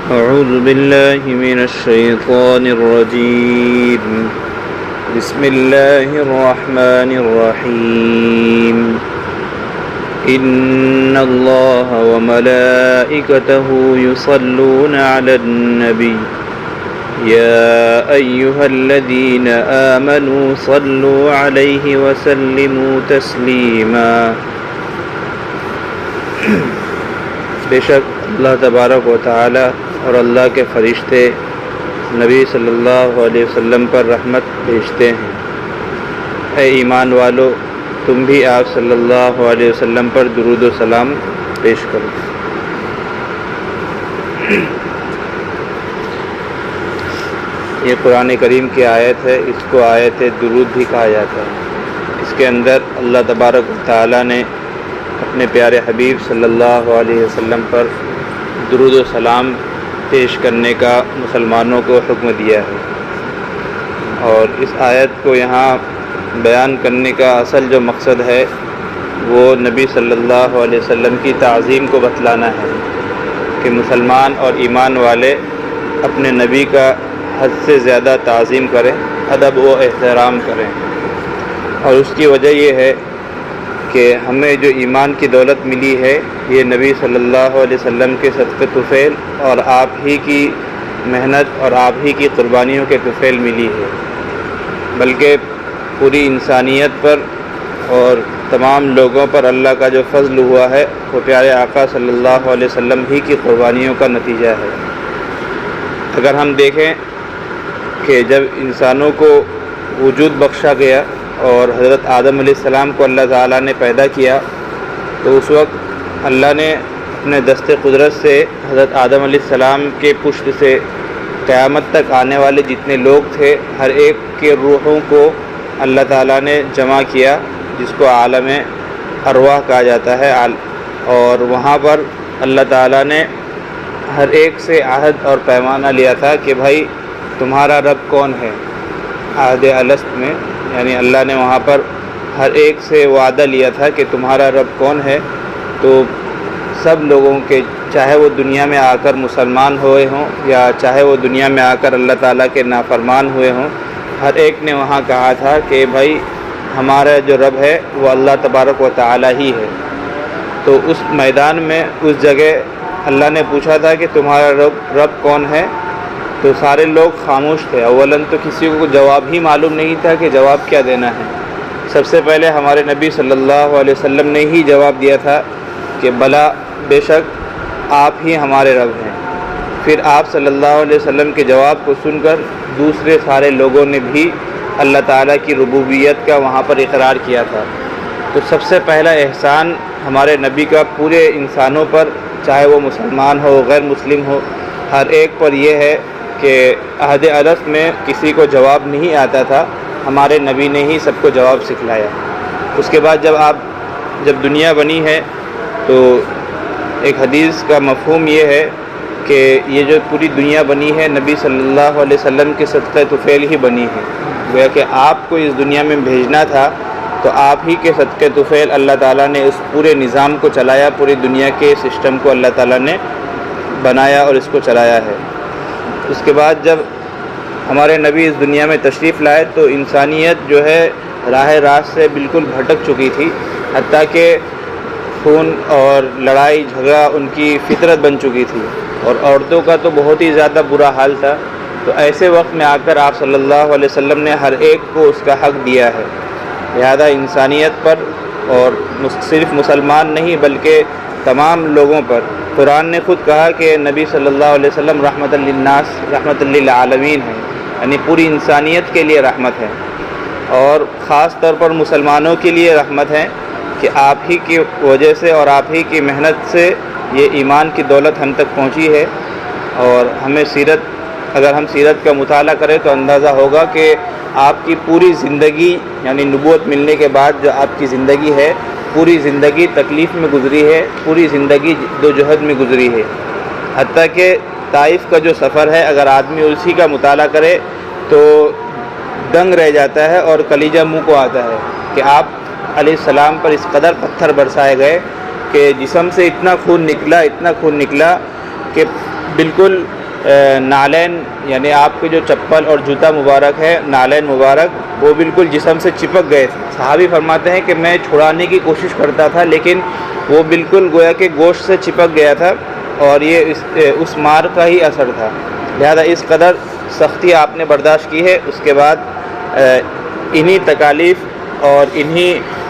أعوذ بالله من الشيطان الرجيم بسم الله الرحمن الرحيم إن الله وملائكته يصلون على النبي يا أيها الذين آمنوا صلوا عليه وسلموا تسليما۔ بے شک اللہ تبارک و تعالی اور اللہ کے فرشتے نبی صلی اللہ علیہ وسلم پر رحمت بھیجتے ہیں۔ اے ایمان والو، تم بھی آپ صلی اللہ علیہ وسلم پر درود و سلام پیش کرو۔ یہ قرآن کریم کی آیت ہے، اس کو آیت درود بھی کہا جاتا ہے۔ اس کے اندر اللہ تبارک و تعالی نے اپنے پیارے حبیب صلی اللہ علیہ وسلم پر درود و سلام پیش کرنے کا مسلمانوں کو حکم دیا ہے، اور اس آیت کو یہاں بیان کرنے کا اصل جو مقصد ہے وہ نبی صلی اللہ علیہ وسلم کی تعظیم کو بتلانا ہے کہ مسلمان اور ایمان والے اپنے نبی کا حد سے زیادہ تعظیم کریں، ادب و احترام کریں۔ اور اس کی وجہ یہ ہے کہ ہمیں جو ایمان کی دولت ملی ہے یہ نبی صلی اللہ علیہ وسلم کے صدقہ طفیل اور آپ ہی کی محنت اور آپ ہی کی قربانیوں کے طفیل ملی ہے، بلکہ پوری انسانیت پر اور تمام لوگوں پر اللہ کا جو فضل ہوا ہے وہ پیارے آقا صلی اللہ علیہ وسلم ہی کی قربانیوں کا نتیجہ ہے۔ اگر ہم دیکھیں کہ جب انسانوں کو وجود بخشا گیا اور حضرت آدم علیہ السلام کو اللہ تعالیٰ نے پیدا کیا، تو اس وقت اللہ نے اپنے دست قدرت سے حضرت آدم علیہ السلام کے پشت سے قیامت تک آنے والے جتنے لوگ تھے ہر ایک کے روحوں کو اللہ تعالیٰ نے جمع کیا، جس کو عالم ارواح کہا جاتا ہے، اور وہاں پر اللہ تعالیٰ نے ہر ایک سے عہد اور پیمانہ لیا تھا کہ بھائی تمہارا رب کون ہے۔ عہد الست میں یعنی اللہ نے وہاں پر ہر ایک سے وعدہ لیا تھا کہ تمہارا رب کون ہے، تو سب لوگوں کے چاہے وہ دنیا میں آ کر مسلمان ہوئے ہوں یا چاہے وہ دنیا میں آ کر اللہ تعالیٰ کے نافرمان ہوئے ہوں، ہر ایک نے وہاں کہا تھا کہ بھائی ہمارا جو رب ہے وہ اللہ تبارک و تعالیٰ ہی ہے۔ تو اس میدان میں اس جگہ اللہ نے پوچھا تھا کہ تمہارا رب کون ہے، تو سارے لوگ خاموش تھے۔ اولاً تو کسی کو جواب ہی معلوم نہیں تھا کہ جواب کیا دینا ہے۔ سب سے پہلے ہمارے نبی صلی اللہ علیہ وسلم نے ہی جواب دیا تھا کہ بلا بے شک آپ ہی ہمارے رب ہیں۔ پھر آپ صلی اللہ علیہ وسلم کے جواب کو سن کر دوسرے سارے لوگوں نے بھی اللہ تعالیٰ کی ربوبیت کا وہاں پر اقرار کیا تھا۔ تو سب سے پہلا احسان ہمارے نبی کا پورے انسانوں پر، چاہے وہ مسلمان ہو غیر مسلم ہو، ہر ایک پر یہ ہے کہ عہد الست میں کسی کو جواب نہیں آتا تھا، ہمارے نبی نے ہی سب کو جواب سکھلایا۔ اس کے بعد جب دنیا بنی ہے تو ایک حدیث کا مفہوم یہ ہے کہ یہ جو پوری دنیا بنی ہے نبی صلی اللہ علیہ وسلم کے صدقہ طفیل ہی بنی ہے، گویا کہ آپ کو اس دنیا میں بھیجنا تھا تو آپ ہی کے صدقہ طفیل اللہ تعالیٰ نے اس پورے نظام کو چلایا، پوری دنیا کے سسٹم کو اللہ تعالیٰ نے بنایا اور اس کو چلایا ہے۔ اس کے بعد جب ہمارے نبی اس دنیا میں تشریف لائے تو انسانیت جو ہے راہ راست سے بالکل بھٹک چکی تھی، حتیٰ کہ خون اور لڑائی جھگڑا ان کی فطرت بن چکی تھی، اور عورتوں کا تو بہت ہی زیادہ برا حال تھا۔ تو ایسے وقت میں آ کر آپ صلی اللہ علیہ وسلم نے ہر ایک کو اس کا حق دیا ہے، لہذا انسانیت پر اور صرف مسلمان نہیں بلکہ تمام لوگوں پر قرآن نے خود کہا کہ نبی صلی اللہ علیہ وسلم رحمت للناس رحمت للعالمین ہیں، یعنی پوری انسانیت کے لیے رحمت ہے، اور خاص طور پر مسلمانوں کے لیے رحمت ہے کہ آپ ہی کی وجہ سے اور آپ ہی کی محنت سے یہ ایمان کی دولت ہم تک پہنچی ہے۔ اور ہمیں اگر ہم سیرت کا مطالعہ کریں تو اندازہ ہوگا کہ آپ کی پوری زندگی یعنی نبوت ملنے کے بعد جو آپ کی زندگی ہے، پوری زندگی تکلیف میں گزری ہے، پوری زندگی جدوجہد میں گزری ہے، حتیٰ کہ طائف کا جو سفر ہے اگر آدمی اسی کا مطالعہ کرے تو دنگ رہ جاتا ہے اور کلیجہ منہ کو آتا ہے کہ آپ علیہ السلام پر اس قدر پتھر برسائے گئے کہ جسم سے اتنا خون نکلا کہ بالکل نالین یعنی آپ کے جو چپل اور جوتا مبارک ہے، نالین مبارک، وہ بالکل جسم سے چپک گئے تھے۔ صحابی فرماتے ہیں کہ میں چھڑانے کی کوشش کرتا تھا لیکن وہ بالکل گویا کہ گوشت سے چپک گیا تھا، اور یہ اس مار کا ہی اثر تھا۔ لہذا اس قدر سختی آپ نے برداشت کی ہے، اس کے بعد انہی تکالیف اور انہی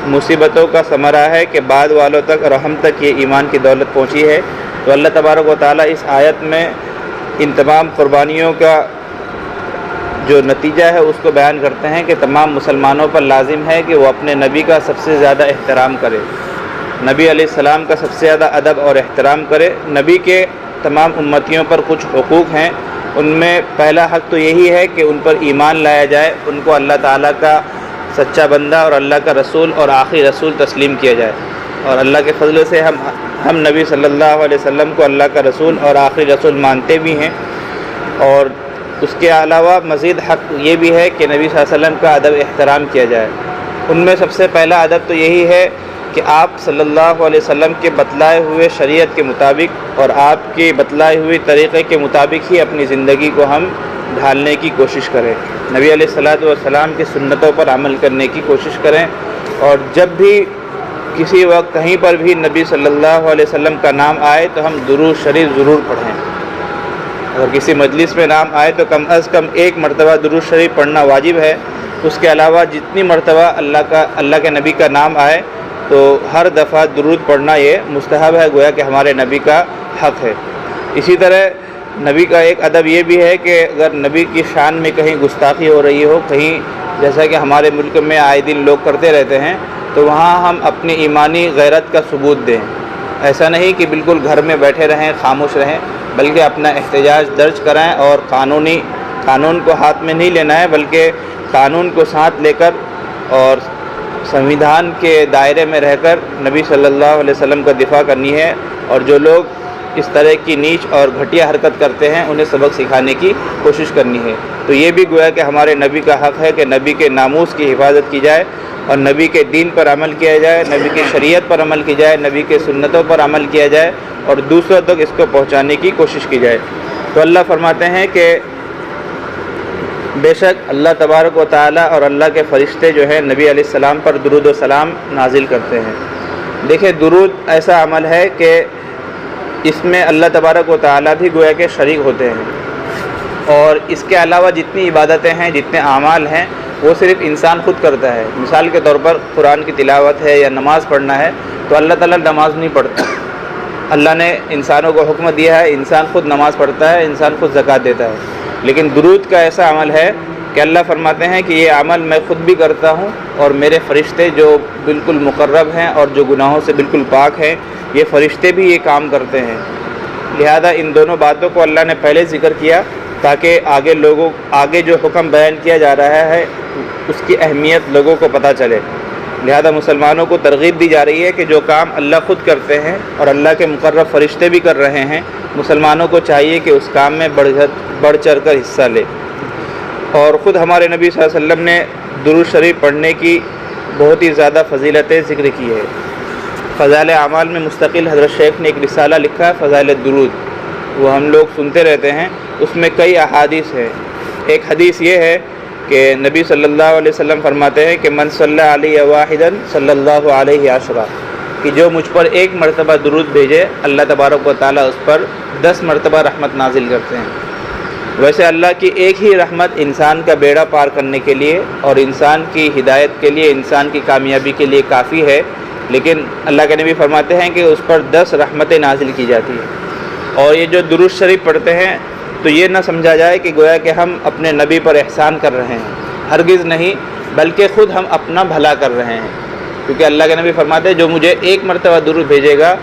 مصیبتوں کا ثمرہ ہے کہ بعد والوں تک اور ہم تک یہ ایمان کی دولت پہنچی ہے۔ تو اللہ تبارک و تعالیٰ اس آیت میں ان تمام قربانیوں کا جو نتیجہ ہے اس کو بیان کرتے ہیں کہ تمام مسلمانوں پر لازم ہے کہ وہ اپنے نبی کا سب سے زیادہ احترام کرے، نبی علیہ السلام کا سب سے زیادہ ادب اور احترام کرے۔ نبی کے تمام امتیوں پر کچھ حقوق ہیں، ان میں پہلا حق تو یہی ہے کہ ان پر ایمان لایا جائے، ان کو اللہ تعالیٰ کا سچا بندہ اور اللہ کا رسول اور آخری رسول تسلیم کیا جائے، اور اللہ کے فضل سے ہم نبی صلی اللہ علیہ وسلم کو اللہ کا رسول اور آخری رسول مانتے بھی ہیں۔ اور اس کے علاوہ مزید حق یہ بھی ہے کہ نبی صلی اللہ علیہ وسلم کا ادب احترام کیا جائے۔ ان میں سب سے پہلا ادب تو یہی ہے کہ آپ صلی اللہ علیہ وسلم کے بتلائے ہوئے شریعت کے مطابق اور آپ کے بتلائے ہوئے طریقے کے مطابق ہی اپنی زندگی کو ہم ڈھالنے کی کوشش کریں، نبی علیہ السلام کی سنتوں پر عمل کرنے کی کوشش کریں، اور جب بھی کسی وقت کہیں پر بھی نبی صلی اللہ علیہ وسلم کا نام آئے تو ہم درود شریف ضرور پڑھیں۔ اگر کسی مجلس میں نام آئے تو کم از کم ایک مرتبہ درود شریف پڑھنا واجب ہے۔ اس کے علاوہ جتنی مرتبہ اللہ کے نبی کا نام آئے تو ہر دفعہ درود پڑھنا یہ مستحب ہے، گویا کہ ہمارے نبی کا حق ہے۔ اسی طرح نبی کا ایک ادب یہ بھی ہے کہ اگر نبی کی شان میں کہیں گستاخی ہو رہی ہو، کہیں جیسا کہ ہمارے ملک میں آئے دن لوگ کرتے رہتے ہیں، تو وہاں ہم اپنی ایمانی غیرت کا ثبوت دیں۔ ایسا نہیں کہ بالکل گھر میں بیٹھے رہیں، خاموش رہیں، بلکہ اپنا احتجاج درج کرائیں، اور قانون کو ہاتھ میں نہیں لینا ہے، بلکہ قانون کو ساتھ لے کر اور سنویدھان کے دائرے میں رہ کر نبی صلی اللہ علیہ وسلم کا دفاع کرنی ہے، اور جو لوگ اس طرح کی نیچ اور گھٹیا حرکت کرتے ہیں انہیں سبق سکھانے کی کوشش کرنی ہے۔ تو یہ بھی گویا کہ ہمارے نبی کا حق ہے کہ نبی کے ناموس کی حفاظت کی جائے، اور نبی کے دین پر عمل کیا جائے، نبی کی شریعت پر عمل کی جائے، نبی کے سنتوں پر عمل کیا جائے، اور دوسروں تک اس کو پہنچانے کی کوشش کی جائے۔ تو اللہ فرماتے ہیں کہ بے شک اللہ تبارک و تعالیٰ اور اللہ کے فرشتے جو ہیں نبی علیہ السلام پر درود و سلام نازل کرتے ہیں۔ دیکھیں، درود ایسا عمل ہے کہ اس میں اللہ تبارک و تعالیٰ بھی گویا کہ شریک ہوتے ہیں، اور اس کے علاوہ جتنی عبادتیں ہیں، جتنے اعمال ہیں، وہ صرف انسان خود کرتا ہے۔ مثال کے طور پر قرآن کی تلاوت ہے یا نماز پڑھنا ہے، تو اللہ تعالیٰ نماز نہیں پڑھتا، اللہ نے انسانوں کو حکم دیا ہے، انسان خود نماز پڑھتا ہے، انسان خود زکوٰۃ دیتا ہے۔ لیکن درود کا ایسا عمل ہے کہ اللہ فرماتے ہیں کہ یہ عمل میں خود بھی کرتا ہوں، اور میرے فرشتے جو بالکل مقرب ہیں اور جو گناہوں سے بالکل پاک ہیں، یہ فرشتے بھی یہ کام کرتے ہیں۔ لہذا ان دونوں باتوں کو اللہ نے پہلے ذکر کیا تاکہ آگے جو حکم بیان کیا جا رہا ہے اس کی اہمیت لوگوں کو پتہ چلے۔ لہذا مسلمانوں کو ترغیب دی جا رہی ہے کہ جو کام اللہ خود کرتے ہیں اور اللہ کے مقرب فرشتے بھی کر رہے ہیں، مسلمانوں کو چاہیے کہ اس کام میں بڑھ چڑھ کر حصہ لے۔ اور خود ہمارے نبی صلی اللہ علیہ وسلم نے درود شریف پڑھنے کی بہت ہی زیادہ فضیلتیں ذکر کی ہے۔ فضائل اعمال میں مستقل حضرت شیخ نے ایک رسالہ لکھا ہے، فضائل الدرود، وہ ہم لوگ سنتے رہتے ہیں۔ اس میں کئی احادیث ہیں۔ ایک حدیث یہ ہے کہ نبی صلی اللہ علیہ وسلم فرماتے ہیں کہ من صلی علیہ واحدا صلی اللہ علیہ عشرہ، کہ جو مجھ پر ایک مرتبہ درود بھیجے اللہ تبارک و تعالیٰ اس پر 10 مرتبہ رحمت نازل کرتے ہیں۔ ویسے اللہ کی ایک ہی رحمت انسان کا بیڑا پار کرنے کے لیے اور انسان کی ہدایت کے لیے، انسان کی کامیابی کے لیے کافی ہے، لیکن اللہ کے نبی فرماتے ہیں کہ اس پر 10 رحمتیں نازل کی جاتی ہیں۔ اور یہ جو درود شریف پڑھتے ہیں تو یہ نہ سمجھا جائے کہ گویا کہ ہم اپنے نبی پر احسان کر رہے ہیں، ہرگز نہیں، بلکہ خود ہم اپنا بھلا کر رہے ہیں، کیونکہ اللہ کے نبی فرماتے ہیں جو مجھے ایک مرتبہ درود بھیجے گا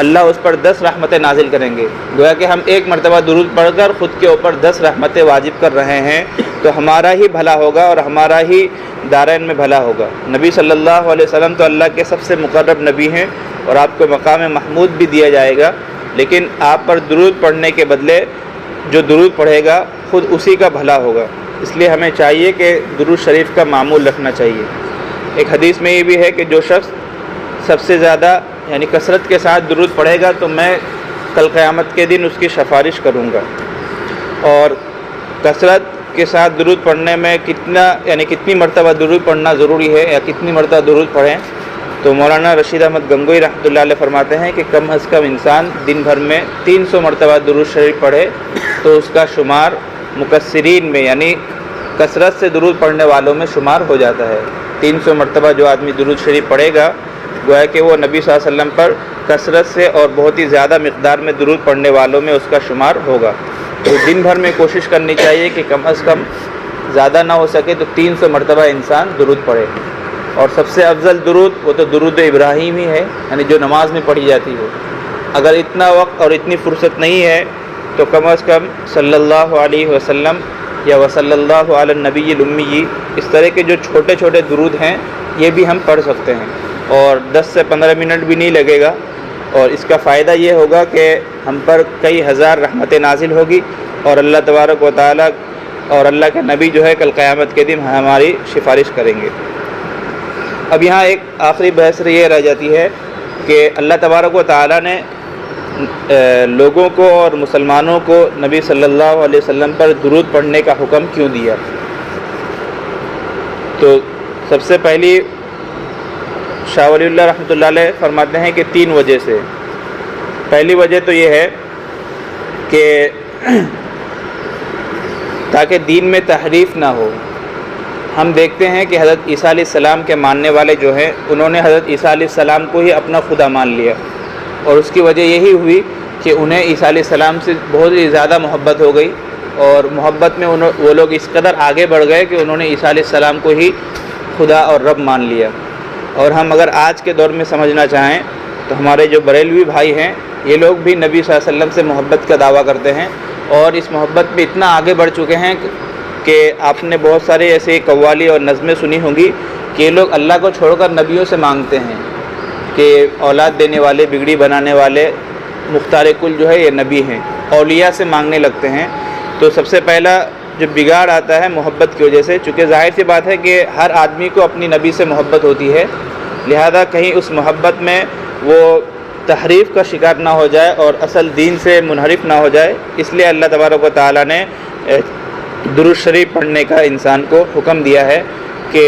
اللہ اس پر 10 رحمتیں نازل کریں گے۔ گویا کہ ہم ایک مرتبہ درود پڑھ کر خود کے اوپر 10 رحمتیں واجب کر رہے ہیں، تو ہمارا ہی بھلا ہوگا اور ہمارا ہی دارین میں بھلا ہوگا۔ نبی صلی اللہ علیہ وسلم تو اللہ کے سب سے مقرب نبی ہیں، اور آپ کو مقام محمود بھی دیا جائے گا، لیکن آپ پر درود پڑھنے کے بدلے جو درود پڑھے گا خود اسی کا بھلا ہوگا۔ اس لیے ہمیں چاہیے کہ درود شریف کا معمول رکھنا چاہیے۔ ایک حدیث میں یہ بھی ہے کہ جو شخص سب سے زیادہ یعنی کثرت کے ساتھ درود پڑھے گا تو میں کل قیامت کے دن اس کی سفارش کروں گا۔ اور کثرت کے ساتھ درود پڑھنے میں کتنی مرتبہ درود پڑھنا ضروری ہے یا کتنی مرتبہ درود پڑھیں، تو مولانا رشید احمد گنگوئی رحمۃ اللہ علیہ فرماتے ہیں کہ کم از کم انسان دن بھر میں 300 مرتبہ درود شریف پڑھے تو اس کا شمار مکثرین میں یعنی کثرت سے درود پڑھنے والوں میں شمار ہو جاتا ہے۔ 300 مرتبہ جو آدمی درود شریف پڑھے گا گویا کہ وہ نبی صلی اللہ علیہ وسلم پر کثرت سے اور بہت ہی زیادہ مقدار میں درود پڑھنے والوں میں اس کا شمار ہوگا۔ تو دن بھر میں کوشش کرنی چاہیے کہ کم از کم زیادہ نہ ہو سکے تو 300 مرتبہ انسان درود پڑھے۔ اور سب سے افضل درود وہ تو درود ابراہیم ہی ہے، یعنی جو نماز میں پڑھی جاتی ہے۔ اگر اتنا وقت اور اتنی فرصت نہیں ہے تو کم از کم صلی اللہ علیہ وسلم یا وصلی اللہ علی النبی الامی، اس طرح کے جو چھوٹے چھوٹے درود ہیں یہ بھی ہم پڑھ سکتے ہیں، اور 10 سے 15 منٹ بھی نہیں لگے گا، اور اس کا فائدہ یہ ہوگا کہ ہم پر کئی ہزار رحمتیں نازل ہوگی، اور اللہ تبارک و تعالیٰ اور اللہ کے نبی جو ہے کل قیامت کے دن ہماری سفارش کریں گے۔ اب یہاں ایک آخری بحث یہ رہ جاتی ہے کہ اللہ تبارک و تعالیٰ نے لوگوں کو اور مسلمانوں کو نبی صلی اللہ علیہ وسلم پر درود پڑھنے کا حکم کیوں دیا؟ تو سب سے پہلی شاہ ولی اللہ رحمۃ اللہ علیہ فرماتے ہیں کہ 3 وجہ سے۔ پہلی وجہ تو یہ ہے کہ تاکہ دین میں تحریف نہ ہو۔ ہم دیکھتے ہیں کہ حضرت عیسیٰ علیہ السلام کے ماننے والے جو ہیں انہوں نے حضرت عیسیٰ علیہ السلام کو ہی اپنا خدا مان لیا، اور اس کی وجہ یہی ہوئی کہ انہیں عیسیٰ علیہ السلام سے بہت ہی زیادہ محبت ہو گئی، اور محبت میں وہ لوگ اس قدر آگے بڑھ گئے کہ انہوں نے عیسیٰ علیہ السلام کو ہی خدا اور رب مان لیا۔ اور ہم اگر آج کے دور میں سمجھنا چاہیں تو ہمارے جو بریلوی بھائی ہیں یہ لوگ بھی نبی صلی اللہ علیہ وسلم سے محبت کا دعویٰ کرتے ہیں، اور اس محبت میں اتنا آگے بڑھ چکے ہیں کہ آپ نے بہت سارے ایسے قوالی اور نظمیں سنی ہوں گی کہ یہ لوگ اللہ کو چھوڑ کر نبیوں سے مانگتے ہیں کہ اولاد دینے والے، بگڑی بنانے والے، مختار کل جو ہے یہ نبی ہیں، اولیاء سے مانگنے لگتے ہیں۔ تو سب سے پہلا جو بگاڑ آتا ہے محبت کی وجہ سے، چونکہ ظاہر سی بات ہے کہ ہر آدمی کو اپنی نبی سے محبت ہوتی ہے، لہذا کہیں اس محبت میں وہ تحریف کا شکار نہ ہو جائے اور اصل دین سے منحرف نہ ہو جائے، اس لیے اللہ تبارک و تعالیٰ نے درود شریف پڑھنے کا انسان کو حکم دیا ہے۔ کہ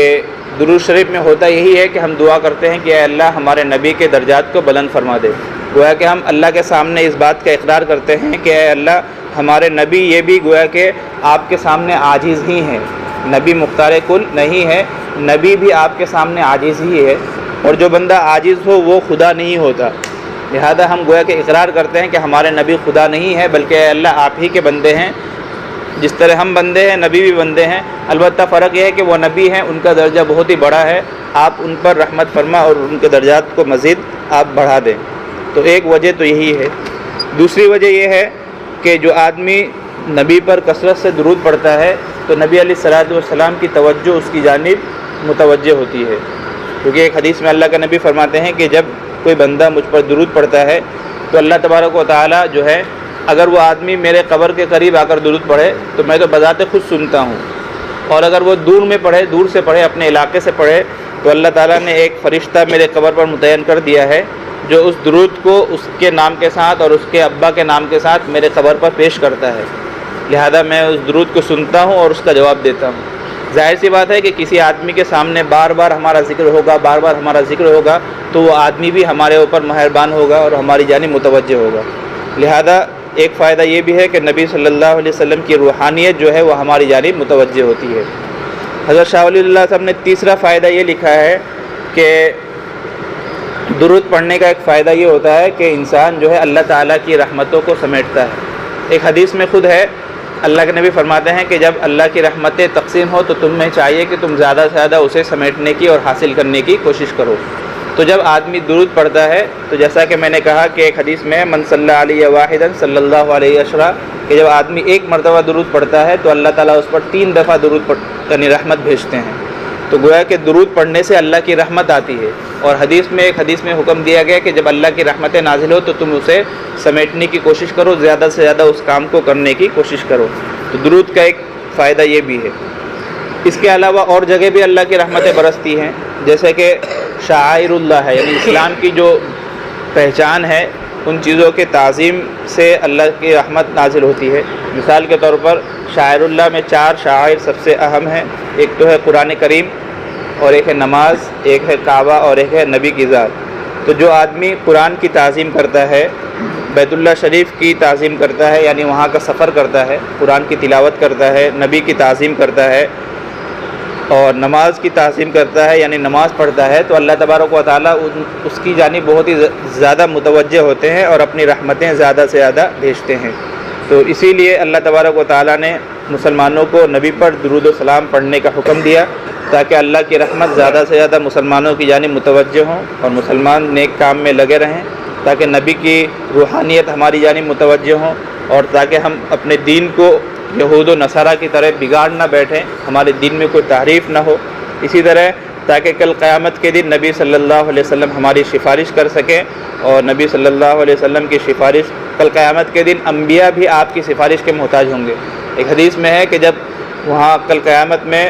درود شریف میں ہوتا یہی ہے کہ ہم دعا کرتے ہیں کہ اے اللہ ہمارے نبی کے درجات کو بلند فرما دے، گویا کہ ہم اللہ کے سامنے اس بات کا اقرار کرتے ہیں کہ اے اللہ ہمارے نبی یہ بھی گویا کہ آپ کے سامنے عاجز ہی ہیں، نبی مختار کل نہیں ہے، نبی بھی آپ کے سامنے عاجز ہی ہے، اور جو بندہ عاجز ہو وہ خدا نہیں ہوتا، لہذا ہم گویا کہ اقرار کرتے ہیں کہ ہمارے نبی خدا نہیں ہے بلکہ اے اللہ آپ ہی کے بندے ہیں، جس طرح ہم بندے ہیں نبی بھی بندے ہیں، البتہ فرق یہ ہے کہ وہ نبی ہیں، ان کا درجہ بہت ہی بڑا ہے، آپ ان پر رحمت فرما اور ان کے درجات کو مزید آپ بڑھا دیں۔ تو ایک وجہ تو یہی ہے۔ دوسری وجہ یہ ہے کہ جو آدمی نبی پر کثرت سے درود پڑھتا ہے تو نبی علیہ الصلوۃ والسلام کی توجہ اس کی جانب متوجہ ہوتی ہے، کیونکہ ایک حدیث میں اللہ کا نبی فرماتے ہیں کہ جب کوئی بندہ مجھ پر درود پڑھتا ہے تو اللہ تبارک و تعالیٰ جو ہے اگر وہ آدمی میرے قبر کے قریب آ کر درود پڑھے تو میں تو بذات خود سنتا ہوں، اور اگر وہ دور میں پڑھے، دور سے پڑھے، اپنے علاقے سے پڑھے، تو اللہ تعالیٰ نے ایک فرشتہ میرے قبر پر متعین کر دیا ہے جو اس درود کو اس کے نام کے ساتھ اور اس کے ابا کے نام کے ساتھ میرے قبر پر پیش کرتا ہے، لہذا میں اس درود کو سنتا ہوں اور اس کا جواب دیتا ہوں۔ ظاہر سی بات ہے کہ کسی آدمی کے سامنے بار بار ہمارا ذکر ہوگا، بار بار ہمارا ذکر ہوگا تو وہ آدمی بھی ہمارے اوپر مہربان ہوگا اور ہماری جانب متوجہ ہوگا، لہذا ایک فائدہ یہ بھی ہے کہ نبی صلی اللہ علیہ وسلم کی روحانیت جو ہے وہ ہماری جانب متوجہ ہوتی ہے۔ حضرت شاہ ولی اللہ صاحب نے تیسرا فائدہ یہ لکھا ہے کہ درود پڑھنے کا ایک فائدہ یہ ہوتا ہے کہ انسان جو ہے اللہ تعالیٰ کی رحمتوں کو سمیٹتا ہے۔ ایک حدیث میں خود ہے، اللہ کے نبی فرماتے ہیں کہ جب اللہ کی رحمتیں تقسیم ہو تو تم میں چاہیے کہ تم زیادہ سے زیادہ اسے سمیٹنے کی اور حاصل کرنے کی کوشش کرو۔ تو جب آدمی درود پڑھتا ہے تو جیسا کہ میں نے کہا کہ ایک حدیث میں من صلی علیہ واحدا صلی اللہ علیہ عشرہ، کہ جب آدمی ایک مرتبہ درود پڑھتا ہے تو اللہ تعالیٰ اس پر 3 دفعہ درود یعنی رحمت بھیجتے ہیں۔ تو گویا کہ درود پڑھنے سے اللہ کی رحمت آتی ہے، اور ایک حدیث میں حکم دیا گیا کہ جب اللہ کی رحمتیں نازل ہو تو تم اسے سمیٹنے کی کوشش کرو، زیادہ سے زیادہ اس کام کو کرنے کی کوشش کرو۔ تو درود کا ایک فائدہ یہ بھی ہے۔ اس کے علاوہ اور جگہ بھی اللہ کی رحمتیں برستی ہیں، جیسے کہ شعائر اللہ ہے، یعنی اسلام کی جو پہچان ہے ان چیزوں کے تعظیم سے اللہ کی رحمت نازل ہوتی ہے۔ مثال کے طور پر شاعر اللہ میں 4 شاعر سب سے اہم ہیں، ایک تو ہے قرآن کریم، اور ایک ہے نماز، ایک ہے کعبہ، اور ایک ہے نبی کی ذات۔ تو جو آدمی قرآن کی تعظیم کرتا ہے، بیت اللہ شریف کی تعظیم کرتا ہے، یعنی وہاں کا سفر کرتا ہے، قرآن کی تلاوت کرتا ہے، نبی کی تعظیم کرتا ہے، اور نماز کی تعظیم کرتا ہے، یعنی نماز پڑھتا ہے، تو اللہ تبارک و تعالیٰ اس کی جانب بہت ہی زیادہ متوجہ ہوتے ہیں اور اپنی رحمتیں زیادہ سے زیادہ بھیجتے ہیں۔ تو اسی لیے اللہ تبارک و تعالیٰ نے مسلمانوں کو نبی پر درود و سلام پڑھنے کا حکم دیا، تاکہ اللہ کی رحمت زیادہ سے زیادہ مسلمانوں کی جانب متوجہ ہوں اور مسلمان نیک کام میں لگے رہیں، تاکہ نبی کی روحانیت ہماری جانب متوجہ ہوں، اور تاکہ ہم اپنے دین کو یہود و نصارہ کی طرح بگاڑ نہ بیٹھیں، ہمارے دین میں کوئی تحریف نہ ہو۔ اسی طرح تاکہ کل قیامت کے دن نبی صلی اللہ علیہ وسلم ہماری سفارش کر سکیں، اور نبی صلی اللہ علیہ وسلم کی سفارش کل قیامت کے دن انبیاء بھی آپ کی سفارش کے محتاج ہوں گے۔ ایک حدیث میں ہے کہ جب وہاں کل قیامت میں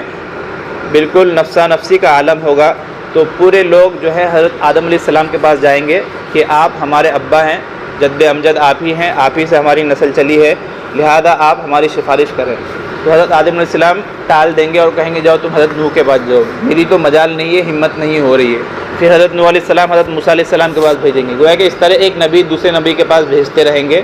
بالکل نفسا نفسی کا عالم ہوگا، تو پورے لوگ جو ہے حضرت آدم علیہ السلام کے پاس جائیں گے کہ آپ ہمارے ابا ہیں، جد امجد آپ ہی ہیں، آپ ہی سے ہماری نسل چلی ہے، لہذا آپ ہماری سفارش کریں۔ تو حضرت آدم علیہ السلام ٹال دیں گے اور کہیں گے جاؤ تم حضرت نوح کے پاس جاؤ، میری تو مجال نہیں ہے، ہمت نہیں ہو رہی ہے۔ پھر حضرت نوح علیہ السلام حضرت موسیٰ علیہ السلام کے پاس بھیجیں گے، گویا کہ اس طرح ایک نبی دوسرے نبی کے پاس بھیجتے رہیں گے،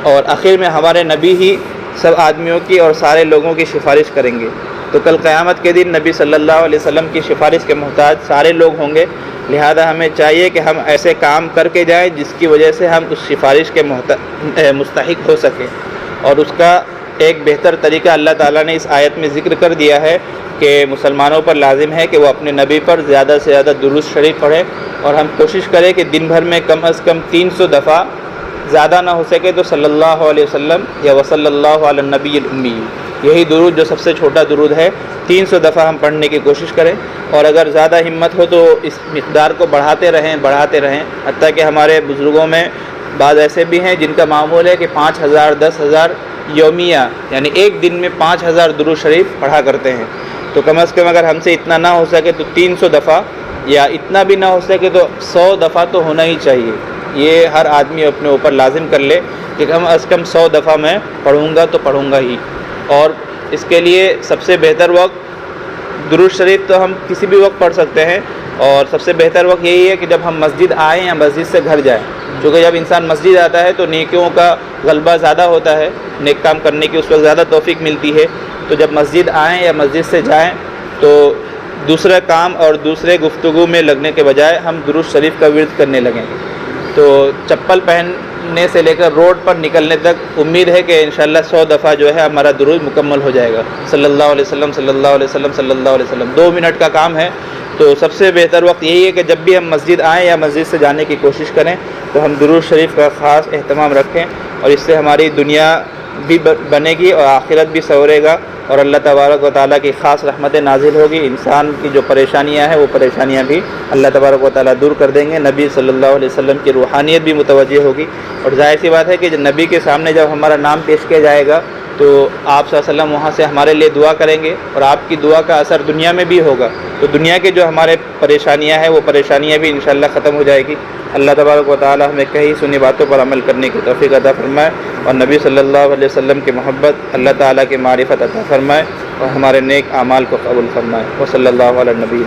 اور آخر میں ہمارے نبی ہی سب آدمیوں کی اور سارے لوگوں کی سفارش کریں گے۔ تو کل قیامت کے دن نبی صلی اللہ علیہ وسلم کی سفارش کے محتاج سارے لوگ ہوں گے، لہذا ہمیں چاہیے کہ ہم ایسے کام کر کے جائیں جس کی وجہ سے ہم اس سفارش کے مستحق ہو سکیں۔ اور اس کا ایک بہتر طریقہ اللہ تعالیٰ نے اس آیت میں ذکر کر دیا ہے کہ مسلمانوں پر لازم ہے کہ وہ اپنے نبی پر زیادہ سے زیادہ درود شریف پڑھیں، اور ہم کوشش کریں کہ دن بھر میں کم از کم 300 دفعہ، زیادہ نہ ہو سکے تو صلی اللہ علیہ وسلم یا وصلی اللہ علی النبی الامی، یہی درود جو سب سے چھوٹا درود ہے، 300 دفعہ ہم پڑھنے کی کوشش کریں، اور اگر زیادہ ہمت ہو تو اس مقدار کو بڑھاتے رہیں، حتیٰ کہ ہمارے بزرگوں میں بعض ایسے بھی ہیں جن کا معمول ہے کہ 5000 10,000 یومیہ، یعنی ایک دن میں 5000 درود شریف پڑھا کرتے ہیں۔ تو کم از کم اگر ہم سے اتنا نہ ہو سکے تو 300 دفعہ، یا اتنا بھی نہ ہو سکے تو 100 دفعہ تو ہونا ہی چاہیے۔ یہ ہر آدمی اپنے اوپر لازم کر لے کہ کم از کم 100 دفعہ میں پڑھوں گا تو پڑھوں گا ہی۔ اور اس کے لیے سب سے بہتر وقت، درود شریف تو ہم کسی بھی وقت پڑھ سکتے ہیں، اور سب سے بہتر وقت یہی ہے کہ جب ہم مسجد آئیں یا مسجد سے گھر جائیں، کیونکہ جب انسان مسجد آتا ہے تو نیکیوں کا غلبہ زیادہ ہوتا ہے، نیک کام کرنے کی اس وقت زیادہ توفیق ملتی ہے۔ تو جب مسجد آئیں یا مسجد سے جائیں تو دوسرا کام اور دوسرے گفتگو میں لگنے کے بجائے ہم درود شریف کا ورد کرنے لگیں۔ تو چپل پہننے سے لے کر روڈ پر نکلنے تک امید ہے کہ انشاءاللہ 100 دفعہ جو ہے ہمارا درود مکمل ہو جائے گا، صلی اللہ علیہ وسلم صلی اللہ علیہ وسلم صلی اللہ علیہ وسلم۔ 2 منٹ کا کام ہے، تو سب سے بہتر وقت یہی ہے کہ جب بھی ہم مسجد آئیں یا مسجد سے جانے کی کوشش کریں تو ہم درود شریف کا خاص اہتمام رکھیں، اور اس سے ہماری دنیا بھی بنے گی اور آخرت بھی سنورے گا، اور اللہ تبارک و تعالیٰ کی خاص رحمتیں نازل ہوگی۔ انسان کی جو پریشانیاں ہیں وہ پریشانیاں بھی اللہ تبارک و تعالیٰ دور کر دیں گے، نبی صلی اللہ علیہ وسلم کی روحانیت بھی متوجہ ہوگی۔ اور ظاہر سی بات ہے کہ نبی کے سامنے جب ہمارا نام پیش کیا جائے گا تو آپ صلی اللہ علیہ وسلم وہاں سے ہمارے لیے دعا کریں گے، اور آپ کی دعا کا اثر دنیا میں بھی ہوگا، تو دنیا کے جو ہمارے پریشانیاں ہیں وہ پریشانیاں بھی انشاءاللہ ختم ہو جائے گی۔ اللہ تبارک و تعالیٰ ہمیں کئی سنی باتوں پر عمل کرنے کی توفیق عطا فرمائے، اور نبی صلی اللہ علیہ وسلم کی محبت، اللہ تعالیٰ کی معرفت عطا فرمائے، اور ہمارے نیک اعمال کو قبول فرمائے۔ وصلی اللہ علی النبی۔